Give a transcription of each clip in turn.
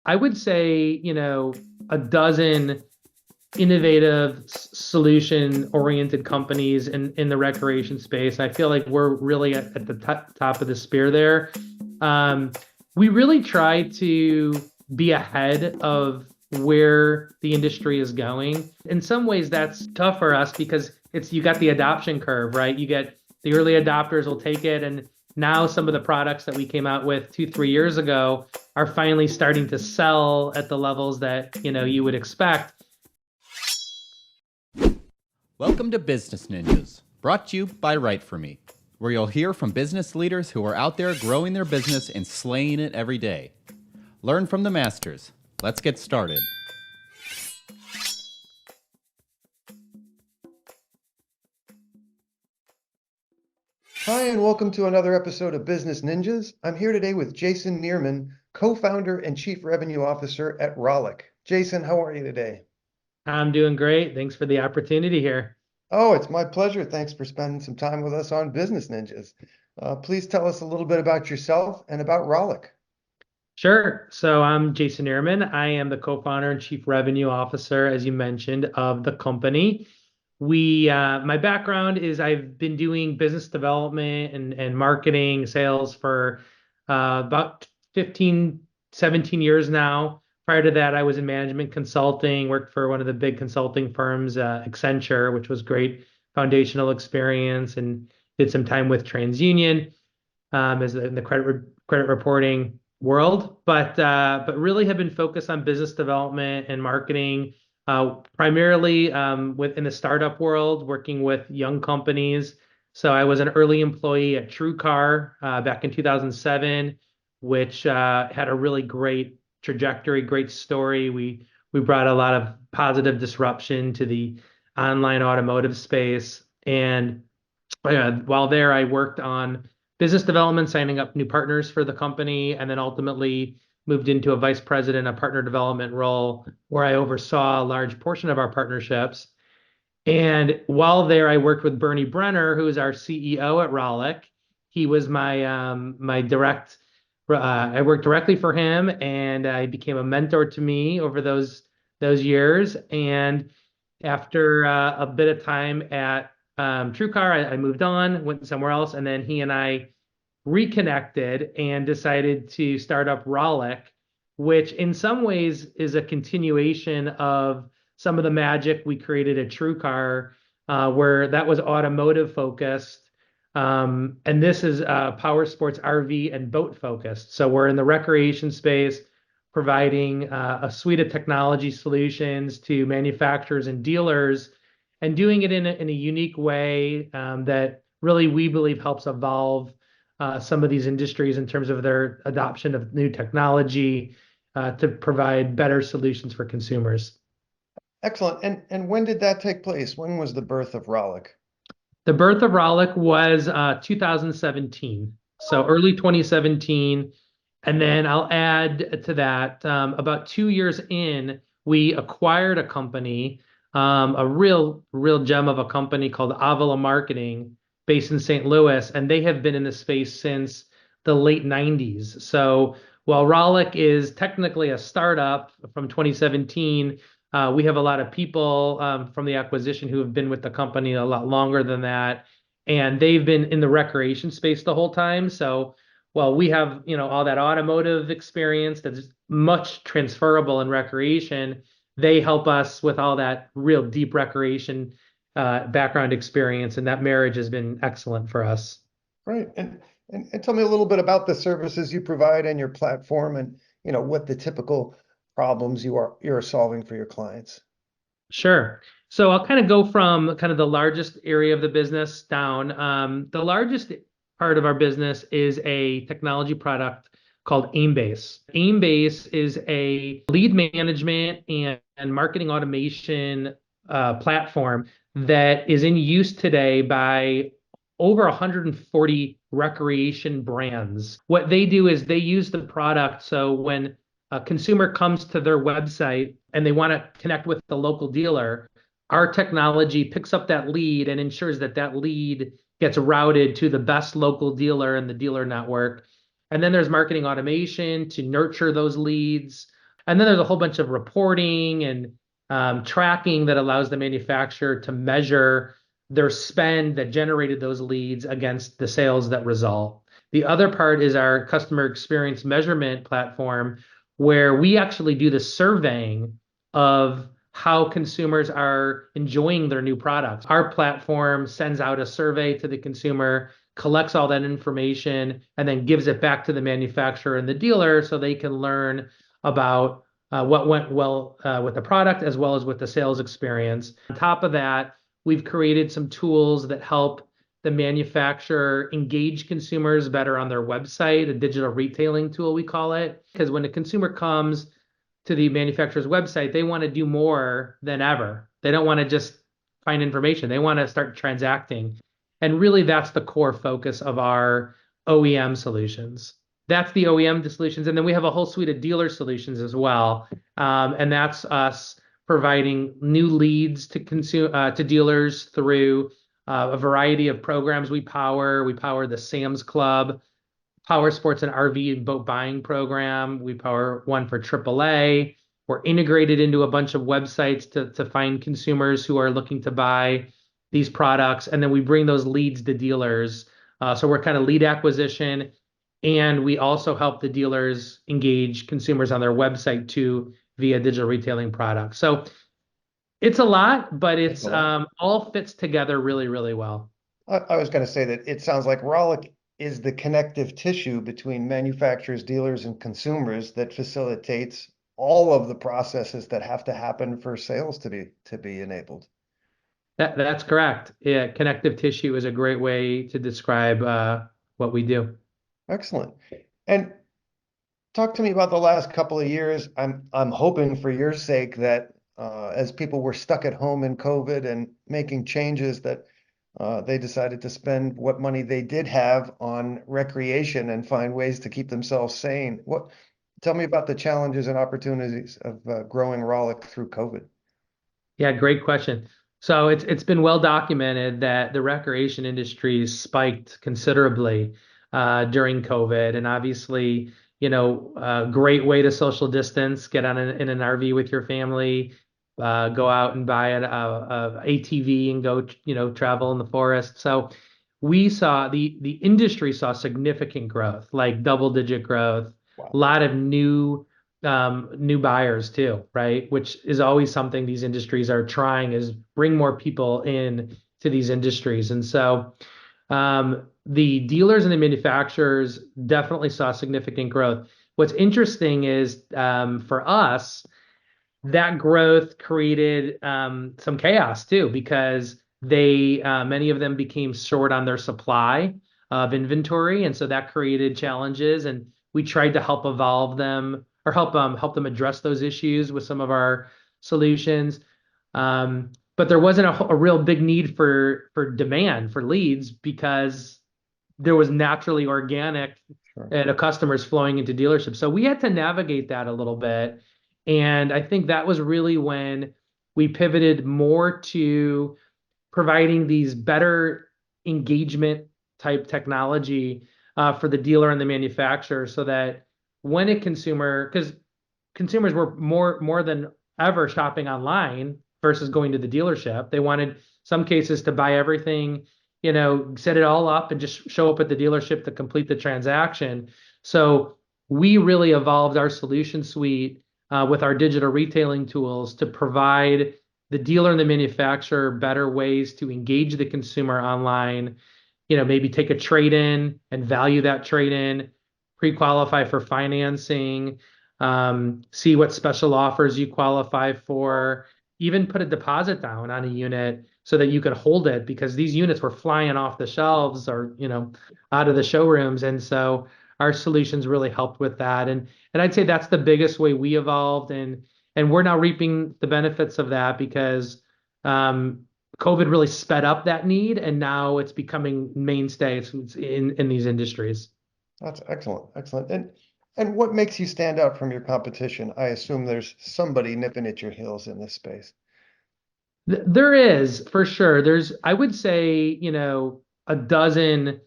I would say, a dozen innovative solution oriented companies in the recreation space. I feel like we're really at the top of the spear there. Um, we really try to be ahead of where the industry is going. In some ways, that's tough for us because it's you got the adoption curve, right? You get the early adopters will take it, and now some of the products that we came out with 2, 3 years ago are finally starting to sell at the levels that you would expect. Welcome to Business Ninjas, brought to you by WriteForMe, where you'll hear from business leaders who are out there growing their business and slaying it every day. Learn from the masters. Let's get started. Hi, and welcome to another episode of Business Ninjas. I'm here today with Jason Nierman, co-founder and chief revenue officer at Rollick. Jason, how are you today? I'm doing great. Thanks for the opportunity here. Oh, it's my pleasure. Thanks for spending some time with us on Business Ninjas. Please tell us a little bit about yourself and about Rollick. Sure. So I'm Jason Nierman. I am the co-founder and chief revenue officer, as you mentioned, of the company. My background is I've been doing business development and marketing sales for about 15, 17 years now. Prior to that, I was in management consulting, worked for one of the big consulting firms, Accenture, which was great foundational experience, and did some time with TransUnion as in the credit reporting world, but really have been focused on business development and marketing, primarily within the startup world, working with young companies. So I was an early employee at TrueCar back in 2007, which had a really great trajectory, great story. We brought a lot of positive disruption to the online automotive space, and while there, I worked on business development, signing up new partners for the company, and then ultimately moved into a vice president of partner development role where I oversaw a large portion of our partnerships. And while there, I worked with Bernie Brenner, who is our CEO at Rollick. He was my direct. I worked directly for him, and I became a mentor to me over those years. And after a bit of time at TrueCar, I moved on, went somewhere else, and then he and I reconnected and decided to start up Rollick, which in some ways is a continuation of some of the magic we created at TrueCar, where that was automotive focused. And this is power sports, RV, and boat focused. So we're in the recreation space, providing a suite of technology solutions to manufacturers and dealers, and doing it in a unique way that really we believe helps evolve some of these industries in terms of their adoption of new technology to provide better solutions for consumers. Excellent. And when did that take place? When was the birth of Rollick? The birth of Rollick was 2017, so early 2017. And then I'll add to that, about 2 years in, we acquired a company, a real gem of a company called Avila Marketing, based in St. Louis, and they have been in the space since the late 90s. So while Rollick is technically a startup from 2017, we have a lot of people from the acquisition who have been with the company a lot longer than that, and they've been in the recreation space the whole time. So while we have, all that automotive experience that's much transferable in recreation, they help us with all that real deep recreation background experience, and that marriage has been excellent for us. Right. And tell me a little bit about the services you provide and your platform and what the typical problems you're solving for your clients. Sure. So I'll kind of go from kind of the largest area of the business down. The largest part of our business is a technology product called Aimbase. Aimbase is a lead management and marketing automation platform that is in use today by over 140 recreation brands. What they do is they use the product so when a consumer comes to their website and they want to connect with the local dealer, our technology picks up that lead and ensures that that lead gets routed to the best local dealer in the dealer network. And then there's marketing automation to nurture those leads, And then there's a whole bunch of reporting and tracking that allows the manufacturer to measure their spend that generated those leads against the sales that result. The other part is our customer experience measurement platform, where we actually do the surveying of how consumers are enjoying their new products. Our platform sends out a survey to the consumer, collects all that information, and then gives it back to the manufacturer and the dealer so they can learn about what went well with the product as well as with the sales experience. On top of that, we've created some tools that help the manufacturer engage consumers better on their website, a digital retailing tool, we call it. Because when a consumer comes to the manufacturer's website, they want to do more than ever. They don't want to just find information, they want to start transacting. And really, that's the core focus of our OEM solutions. That's the OEM solutions. And then we have a whole suite of dealer solutions as well. And that's us providing new leads to dealers through a variety of programs we power. We power the Sam's Club, Power Sports and RV and boat buying program. We power one for AAA. We're integrated into a bunch of websites to find consumers who are looking to buy these products. And then we bring those leads to dealers. So we're kind of lead acquisition. And we also help the dealers engage consumers on their website too via digital retailing products. So it's a lot, but it's all fits together really, really well. I was going to say that it sounds like Rollick is the connective tissue between manufacturers, dealers, and consumers that facilitates all of the processes that have to happen for sales to be enabled. That's correct. Yeah, connective tissue is a great way to describe what we do. Excellent. And talk to me about the last couple of years. I'm hoping for your sake that as people were stuck at home in COVID and making changes, that they decided to spend what money they did have on recreation and find ways to keep themselves sane. Tell me about the challenges and opportunities of growing Rollick through COVID. Yeah, great question. So it's been well documented that the recreation industry spiked considerably during COVID, and obviously, a great way to social distance, get in an RV with your family, go out and buy a ATV and go, travel in the forest. So we saw the industry saw significant growth, like double-digit growth, Wow. a lot of new buyers too, right? Which is always something these industries are trying, is bring more people in to these industries. And so the dealers and the manufacturers definitely saw significant growth. What's interesting is for us, that growth created some chaos too, because many of them became short on their supply of inventory, and so that created challenges. And we tried to help evolve them or help them address those issues with some of our solutions. But there wasn't a real big need for demand for leads because there was naturally organic customers flowing into dealerships. So we had to navigate that a little bit. And I think that was really when we pivoted more to providing these better engagement type technology for the dealer and the manufacturer, so that when because consumers were more than ever shopping online versus going to the dealership. They wanted some cases to buy everything, set it all up and just show up at the dealership to complete the transaction. So we really evolved our solution suite with our digital retailing tools to provide the dealer and the manufacturer better ways to engage the consumer online, maybe take a trade-in and value that trade-in, pre-qualify for financing, see what special offers you qualify for, even put a deposit down on a unit so that you could hold it, because these units were flying off the shelves or, out of the showrooms. And so our solutions really helped with that. And I'd say that's the biggest way we evolved. And we're now reaping the benefits of that because COVID really sped up that need, and now it's becoming mainstay in these industries. That's excellent. Excellent. And what makes you stand out from your competition? I assume there's somebody nipping at your heels in this space. There is, for sure. I would say, a dozen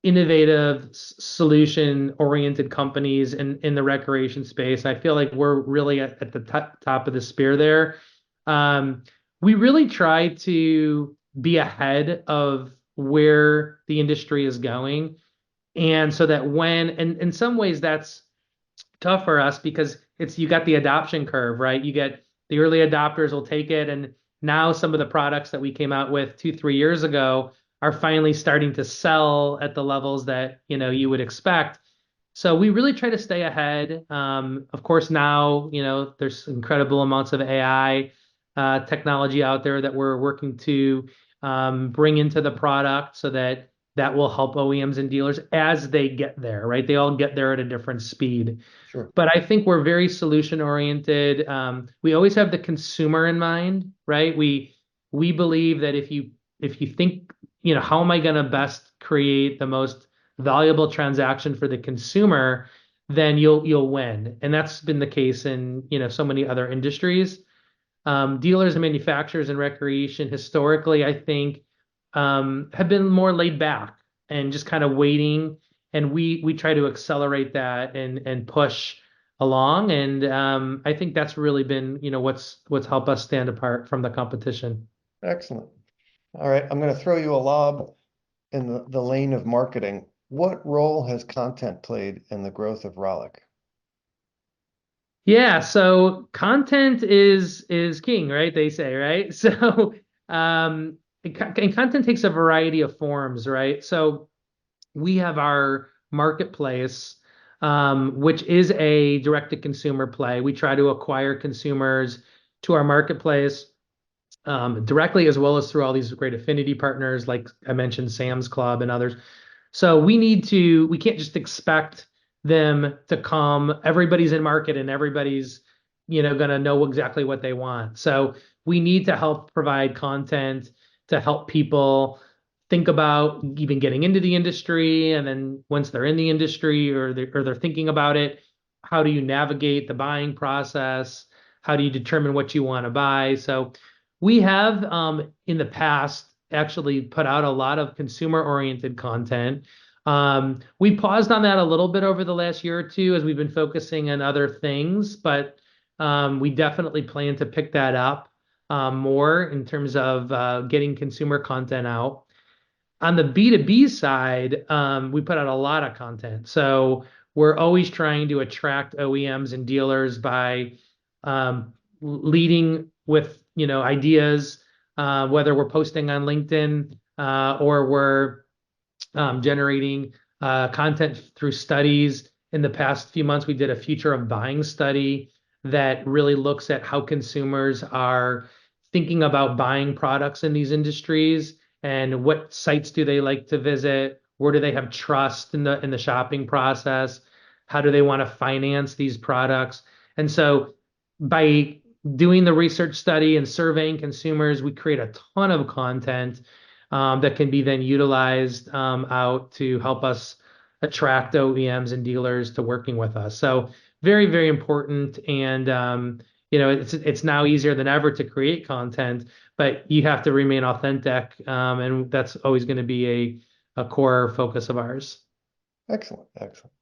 innovative solution-oriented companies in the recreation space. I feel like we're really at the top of the spear there. Um, we really try to be ahead of where the industry is going. And so that when, and in some ways that's tough for us because it's you got the adoption curve, right? You get the early adopters will take it, and now some of the products that we came out with 2, 3 years ago are finally starting to sell at the levels that you would expect. So we really try to stay ahead. Of course, now there's incredible amounts of AI technology out there that we're working to bring into the product so that that will help OEMs and dealers as they get there, right? They all get there at a different speed. Sure. But I think we're very solution oriented. We always have the consumer in mind, right? We believe that if you think, how am I going to best create the most valuable transaction for the consumer, then you'll win. And that's been the case in, so many other industries. Dealers and manufacturers in recreation historically, I think, have been more laid back and just kind of waiting. And we try to accelerate that and push along. And I think that's really been, what's helped us stand apart from the competition. Excellent. All right, I'm going to throw you a lob in the lane of marketing. What role has content played in the growth of Rollick? Yeah, so content is king, right? They say, right? So and content takes a variety of forms, right? So we have our marketplace, which is a direct-to-consumer play. We try to acquire consumers to our marketplace directly as well as through all these great affinity partners, like I mentioned, Sam's Club and others. So we can't just expect them to come. Everybody's in market and everybody's, going to know exactly what they want. So we need to help provide content to help people think about even getting into the industry. And then once they're in the industry or they're thinking about it, how do you navigate the buying process? How do you determine what you want to buy? So we have in the past actually put out a lot of consumer oriented content. We paused on that a little bit over the last year or two as we've been focusing on other things, but we definitely plan to pick that up more in terms of getting consumer content out. On the B2B side, we put out a lot of content. So we're always trying to attract OEMs and dealers by leading with, ideas, whether we're posting on LinkedIn or we're generating content through studies. In the past few months, we did a future of buying study that really looks at how consumers are thinking about buying products in these industries and what sites do they like to visit, where do they have trust in the shopping process, how do they want to finance these products. And so by doing the research study and surveying consumers, we create a ton of content that can be then utilized out to help us attract OEMs and dealers to working with us. So very, very important. And it's now easier than ever to create content, but you have to remain authentic, and that's always going to be a core focus of ours. Excellent, excellent.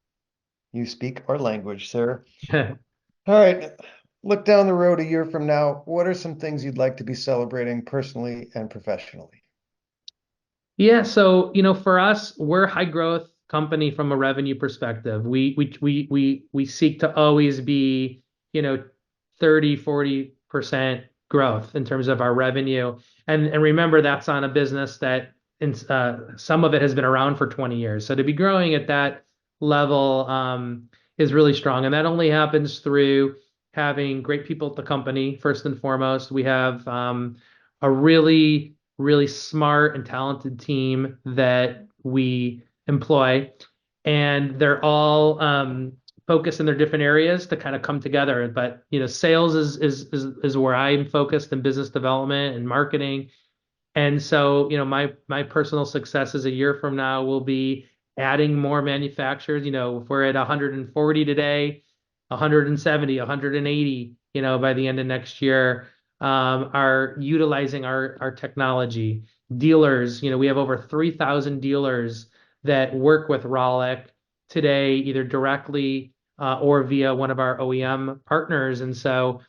You speak our language, sir. All right, look down the road a year from now. What are some things you'd like to be celebrating personally and professionally? Yeah, so for us, we're a high growth company from a revenue perspective. We seek to always be, 30, 40% growth in terms of our revenue. And remember, that's on a business that some of it has been around for 20 years. So to be growing at that level is really strong. And that only happens through having great people at the company, first and foremost. We have a really, really smart and talented team that we employ, and they're all focused in their different areas to kind of come together. But sales is where I'm focused, in business development and marketing. And so, my personal successes a year from now will be adding more manufacturers. If we're at 140 today, 170, 180, by the end of next year, are utilizing our technology. Dealers, we have over 3,000 dealers that work with Rollick today, either directly or via one of our OEM partners. And so,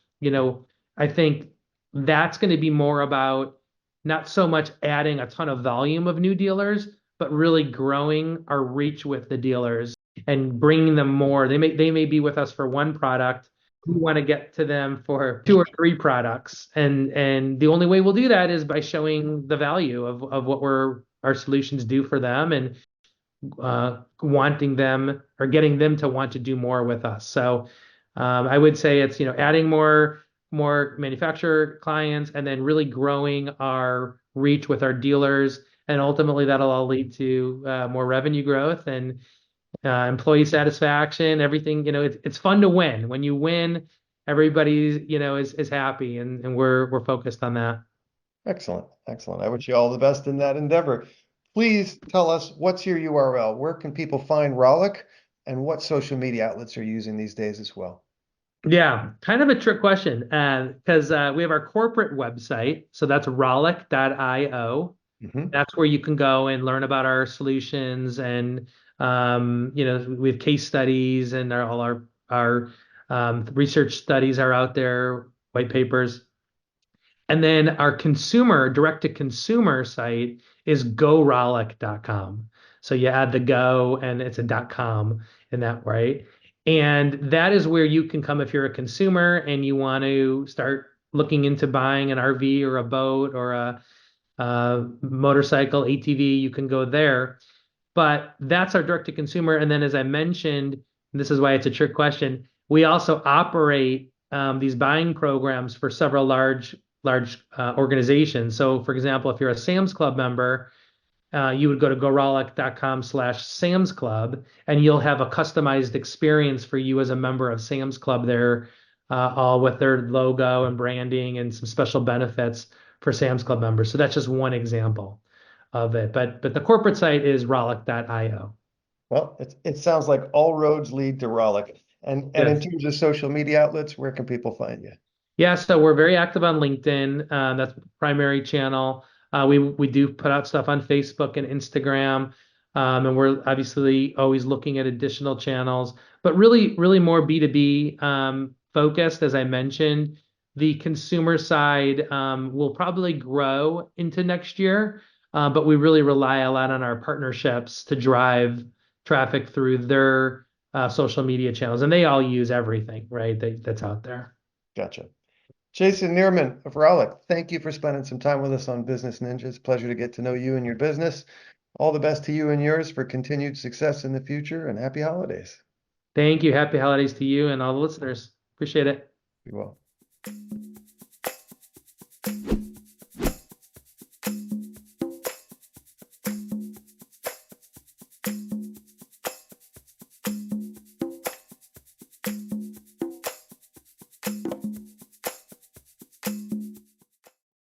I think that's going to be more about not so much adding a ton of volume of new dealers, but really growing our reach with the dealers and bringing them more. They may be with us for one product. We want to get to them for two or three products, and the only way we'll do that is by showing the value of what our solutions do for them, and wanting them or getting them to want to do more with us. So I would say it's adding more manufacturer clients, and then really growing our reach with our dealers, and ultimately that'll all lead to more revenue growth and employee satisfaction. Everything, it's fun to win. When you win, everybody is happy, and we're focused on that. Excellent. Excellent. I wish you all the best in that endeavor. Please tell us, what's your URL? Where can people find Rollick, and what social media outlets are you using these days as well? Yeah, kind of a trick question, because we have our corporate website, so that's rollick.io. Hmm. That's where you can go and learn about our solutions, and we have case studies, and all our research studies are out there, white papers. And then our consumer, direct to consumer site is gorollick.com. So you add the go and it's a .com in that way. And that is where you can come if you're a consumer and you want to start looking into buying an RV or a boat or a motorcycle, ATV. You can go there. But that's our direct to consumer. And then, as I mentioned, and this is why it's a trick question, we also operate these buying programs for several large organizations. So, for example, if you're a Sam's Club member, you would go to gorollick.com/Sam's Club, and you'll have a customized experience for you as a member of Sam's Club there, all with their logo and branding and some special benefits for Sam's Club members. So that's just one example of it. But the corporate site is rollick.io. Well, it sounds like all roads lead to Rollick. And in Yes. terms of social media outlets, where can people find you? Yeah, so we're very active on LinkedIn. That's the primary channel. We do put out stuff on Facebook and Instagram, and we're obviously always looking at additional channels, but really more B2B focused. As I mentioned, the consumer side will probably grow into next year, but we really rely a lot on our partnerships to drive traffic through their social media channels, and they all use everything, right? That's out there. Gotcha. Jason Nierman of Rollick, thank you for spending some time with us on Business Ninjas. Pleasure to get to know you and your business. All the best to you and yours for continued success in the future, and happy holidays. Thank you. Happy holidays to you and all the listeners. Appreciate it. Be well.